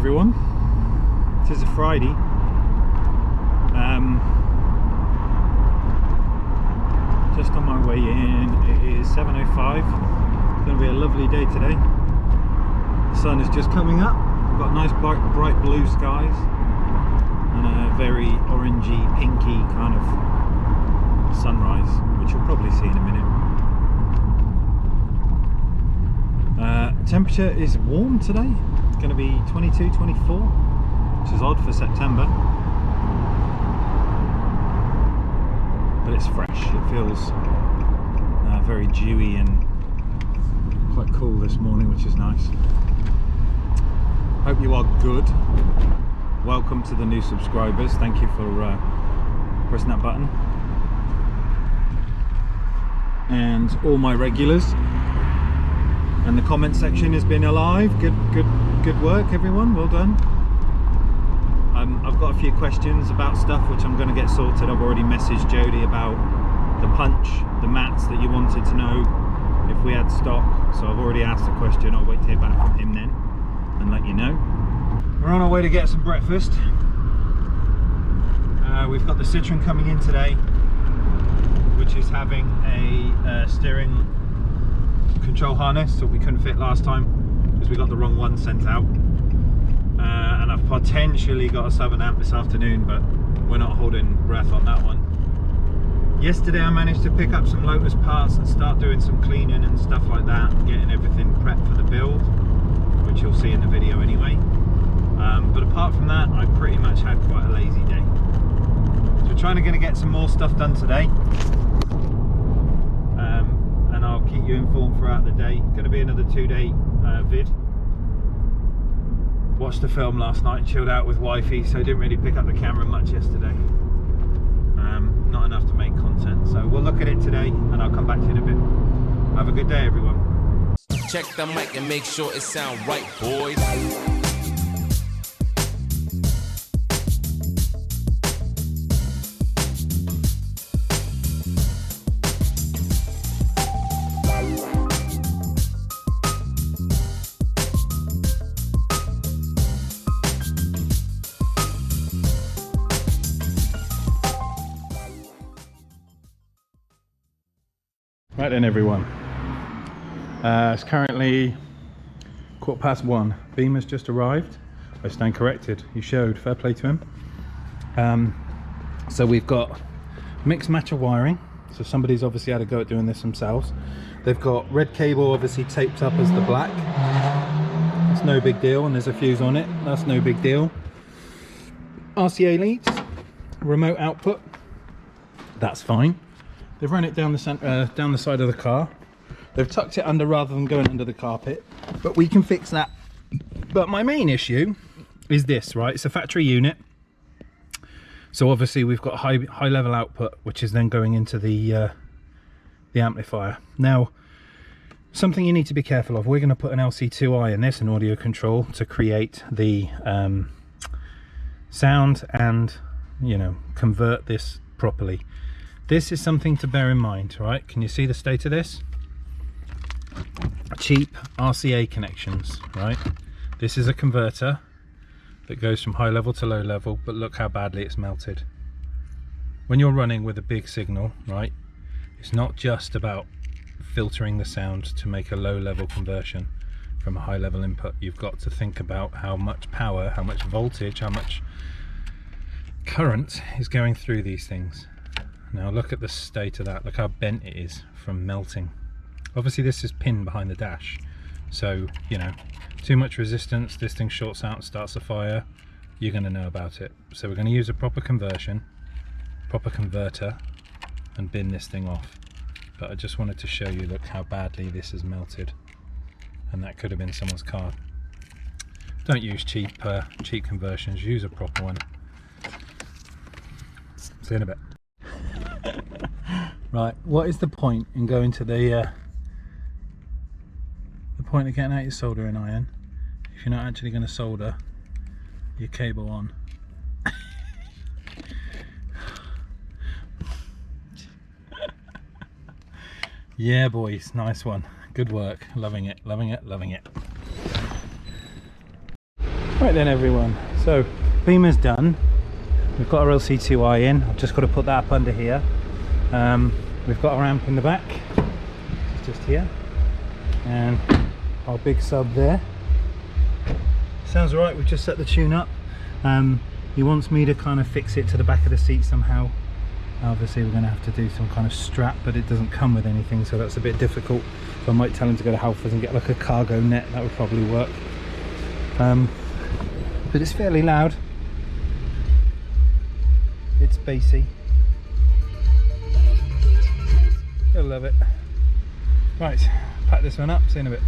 everyone. It is a Friday. Just on my way in. It is 7:05. It's going to be a lovely day today. The sun is just coming up. We've got nice bright blue skies and a very orangey, pinky kind of sunrise, which you'll probably see in a minute. Temperature is warm today. It's going to be 22, 24, which is odd for September. But it's fresh. It feels very dewy and quite cool this morning, which is nice. Hope you are good. Welcome to the new subscribers. Thank you for pressing that button. And all my regulars. And the comment section has been alive. Good work, everyone. Well done. I've got a few questions about stuff which I'm going to get sorted. I've already messaged Jody about the punch, the mats that you wanted to know if we had stock. So I've already asked a question. I'll wait to hear back from him then and let you know. We're on our way to get some breakfast. We've got the Citroen coming in today, which is having a steering control harness that we couldn't fit last time because we got the wrong one sent out. And I've potentially got a 7-amp this afternoon, but we're not holding breath on that one. Yesterday I managed to pick up some Lotus parts and start doing some cleaning and stuff like that, getting everything prepped for the build, which you'll see in the video anyway. But apart from that, I pretty much had quite a lazy day. So we're trying to get some more stuff done today. And I'll keep you informed throughout the day. Going to be another 2-day vid. Watched the film last night and chilled out with wifey, so I didn't really pick up the camera much yesterday. Not enough to make content, so we'll look at it today and I'll come back to you in a bit. Have a good day, everyone. Check the mic and make sure it sound right, boys. Right then, everyone. It's currently 1:15. Beam has just arrived. I stand corrected. He showed. Fair play to him. So we've got mixed match of wiring. So somebody's obviously had a go at doing this themselves. They've got red cable obviously taped up as the black. That's no big deal, and there's a fuse on it. That's no big deal. RCA leads, remote output. That's fine. They've run it down the down the side of the car. They've tucked it under rather than going under the carpet, but we can fix that. But my main issue is this, right? It's a factory unit, so obviously we've got high level output, which is then going into the amplifier. Now, something you need to be careful of. We're going to put an LC2I in this, an audio control, to create the sound and, you know, convert this properly. This is something to bear in mind, right? Can you see the state of this? Cheap RCA connections, right? This is a converter that goes from high level to low level, but look how badly it's melted. When you're running with a big signal, right, it's not just about filtering the sound to make a low level conversion from a high level input. You've got to think about how much power, how much voltage, how much current is going through these things. Now look at the state of that. Look how bent it is from melting. Obviously this is pinned behind the dash, so you know, too much resistance, this thing shorts out and starts a fire, you're going to know about it. So we're going to use a proper converter and bin this thing off. But I just wanted to show you, look how badly this is melted, and that could have been someone's car. Don't use cheap conversions, use a proper one. See you in a bit. Right, what is the point in going to the point of getting out your soldering iron if you're not actually going to solder your cable on? Yeah boys, nice one, good work, loving it, loving it, loving it. Right then everyone, so beamer's done. We've got our LC2i in. I've just got to put that up under here. We've got our amp in the back, it's just here, and our big sub there. Sounds alright, we've just set the tune up. He wants me to kind of fix it to the back of the seat somehow. Obviously we're going to have to do some kind of strap, but it doesn't come with anything, so that's a bit difficult. So I might tell him to go to Halfords and get like a cargo net, that would probably work. But it's fairly loud. It's bassy. You'll love it. Right, pack this one up, see you in a bit.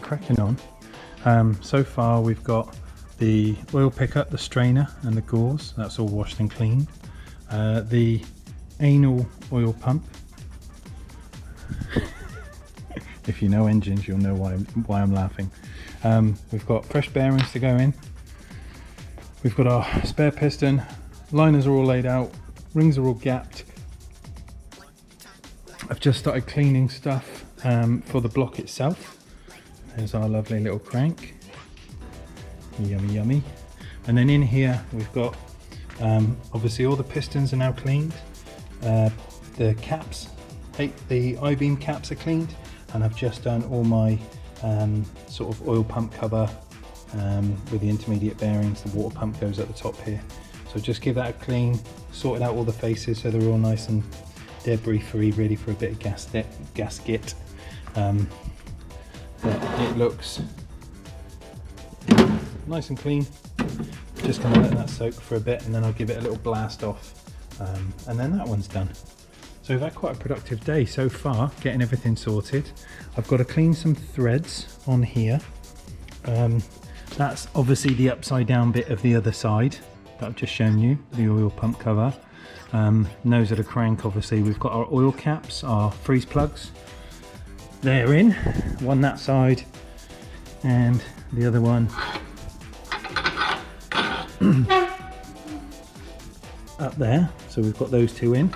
Cracking on. So far we've got the oil pickup, the strainer and the gauze, that's all washed and cleaned. The anal oil pump. If you know engines, you'll know why I'm laughing. We've got fresh bearings to go in. We've got our spare piston, liners are all laid out, rings are all gapped. I've just started cleaning stuff for the block itself. There's our lovely little crank, yummy yummy. And then in here we've got obviously all the pistons are now cleaned, the caps, the I-beam caps are cleaned, and I've just done all my sort of oil pump cover with the intermediate bearings. The water pump goes at the top here, so just give that a clean, sorted out all the faces so they're all nice and debris free, ready for a bit of gasket. But it looks nice and clean. Just going to let that soak for a bit and then I'll give it a little blast off, and then that one's done. So we've had quite a productive day so far, getting everything sorted. I've got to clean some threads on here. That's obviously the upside down bit of the other side that I've just shown you, the oil pump cover. Nose of the crank, obviously we've got our oil caps, our freeze plugs. They're in, one that side and the other one up there. So we've got those two in.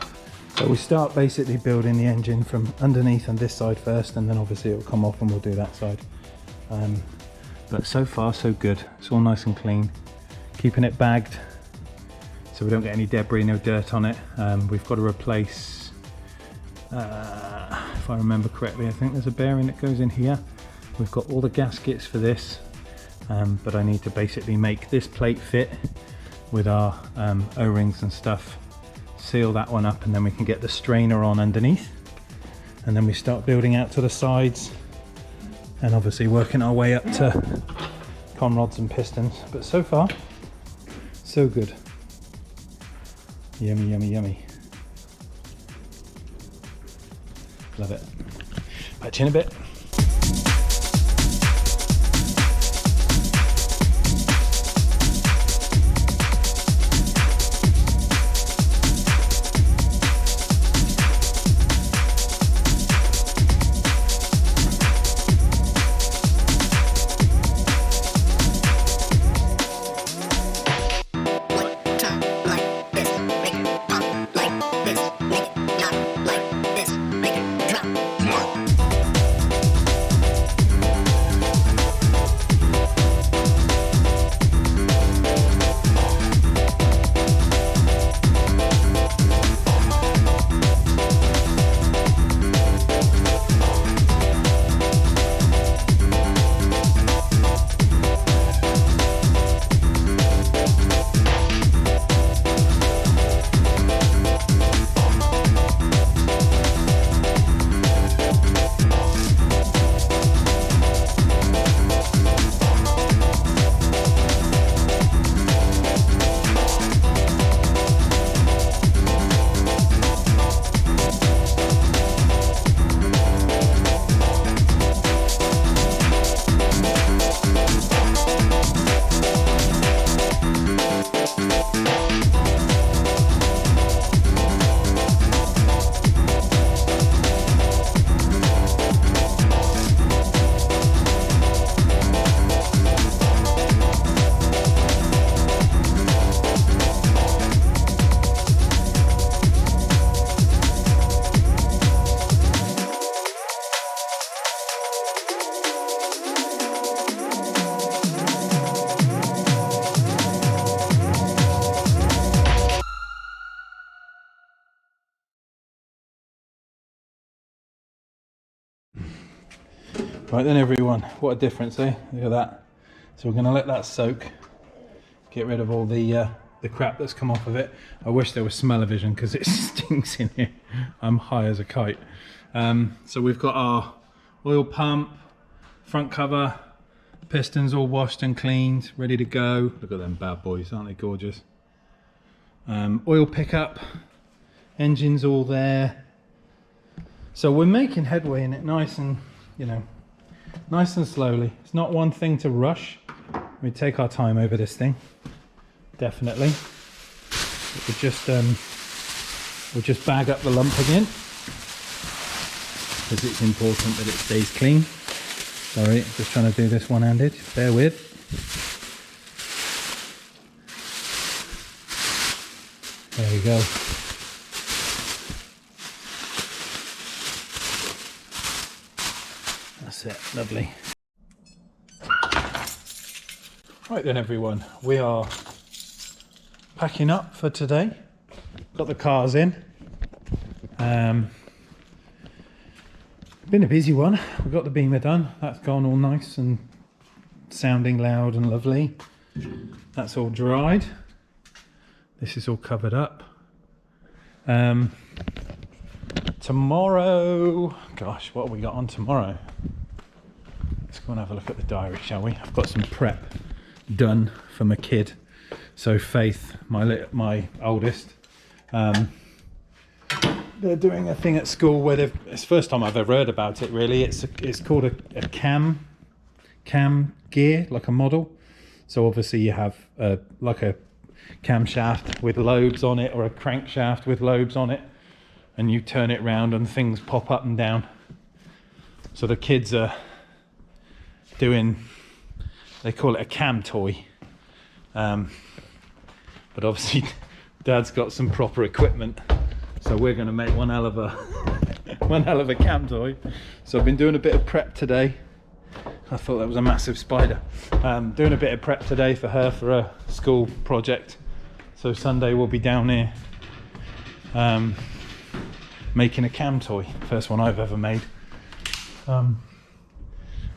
So we start basically building the engine from underneath on this side first, and then obviously it will come off and we'll do that side. But so far so good. It's all nice and clean. Keeping it bagged so we don't get any debris, no dirt on it. We've got to replace, if I remember correctly, I think there's a bearing that goes in here. We've got all the gaskets for this, but I need to basically make this plate fit with our O-rings and stuff, seal that one up, and then we can get the strainer on underneath, and then we start building out to the sides and obviously working our way up to con rods and pistons. But so far so good. Yummy yummy yummy. Love it. Back to you in a bit. Right then everyone, what a difference, eh? Look at that. So we're going to let that soak, get rid of all the crap that's come off of it. I wish there was smell-o-vision because it stinks in here. I'm high as a kite. So we've got our oil pump, front cover, pistons all washed and cleaned, ready to go. Look at them bad boys, aren't they gorgeous? Oil pickup, engine's all there. So we're making headway in it nice and, you know, nice and slowly. It's not one thing to rush. We take our time over this thing, definitely. We'll just bag up the lump again because it's important that it stays clean. Sorry, just trying to do this one-handed. Bear with. There we go. That's it, lovely. Right then everyone, we are packing up for today. Got the cars in. Been a busy one. We got the beamer done. That's gone all nice and sounding loud and lovely. That's all dried. This is all covered up. Tomorrow, gosh, what have we got on tomorrow? Let's go and have a look at the diary, shall we? I've got some prep done for my kid. So Faith, my oldest, they're doing a thing at school where it's the first time I've ever heard about it really. It's called a cam gear, like a model. So obviously you have like a camshaft with lobes on it or a crankshaft with lobes on it, and you turn it round and things pop up and down. So the kids are doing, they call it a cam toy, but obviously Dad's got some proper equipment, so we're going to make one hell of a cam toy. So I've been doing a bit of prep today. I thought that was a massive spider. Doing a bit of prep today for her for a school project. So Sunday we'll be down here making a cam toy. First one I've ever made.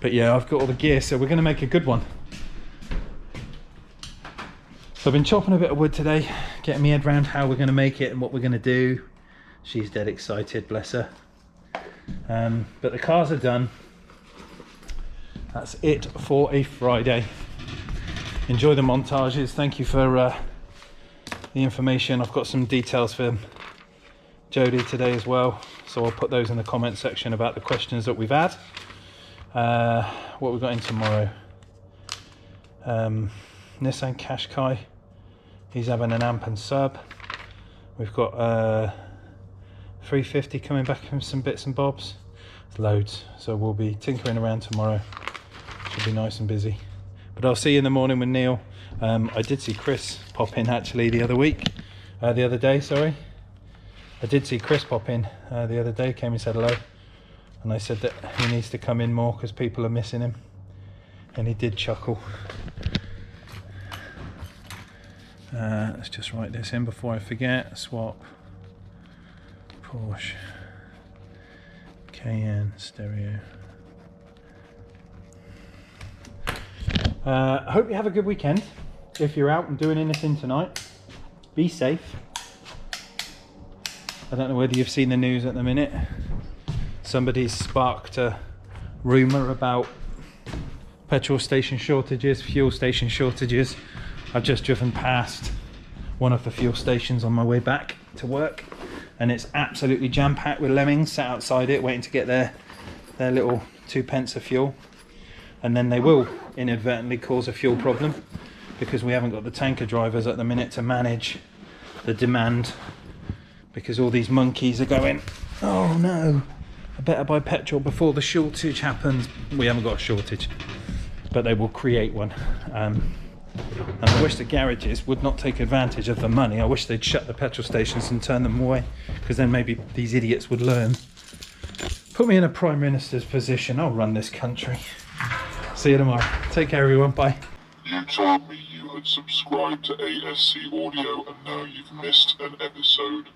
But yeah, I've got all the gear, so we're going to make a good one. So I've been chopping a bit of wood today, getting my head around how we're going to make it and what we're going to do. She's dead excited, bless her. But the cars are done. That's it for a Friday. Enjoy the montages. Thank you for the information. I've got some details for Jodie today as well, so I'll put those in the comment section about the questions that we've had. What we've got in tomorrow. Nissan Qashqai. He's having an amp and sub. We've got 350 coming back from some bits and bobs. Loads. So we'll be tinkering around tomorrow. Should be nice and busy. But I'll see you in the morning with Neil. I did see Chris pop in actually the other day, sorry. I did see Chris pop in the other day, came and said hello. And I said that he needs to come in more because people are missing him. And he did chuckle. Let's just write this in before I forget. Swap. Porsche. Cayenne stereo. I hope you have a good weekend. If you're out and doing anything tonight, be safe. I don't know whether you've seen the news at the minute. Somebody's sparked a rumour about petrol station shortages, fuel station shortages. I've just driven past one of the fuel stations on my way back to work, and it's absolutely jam-packed with lemmings sat outside it waiting to get their little 2 pence of fuel. And then they will inadvertently cause a fuel problem because we haven't got the tanker drivers at the minute to manage the demand, because all these monkeys are going, oh no, I better buy petrol before the shortage happens. We haven't got a shortage, but they will create one. And I wish the garages would not take advantage of the money. I wish they'd shut the petrol stations and turn them away, because then maybe these idiots would learn. Put me in a Prime Minister's position, I'll run this country. See you tomorrow. Take care everyone, bye. You told me you had subscribed to ASC Audio and now you've missed an episode.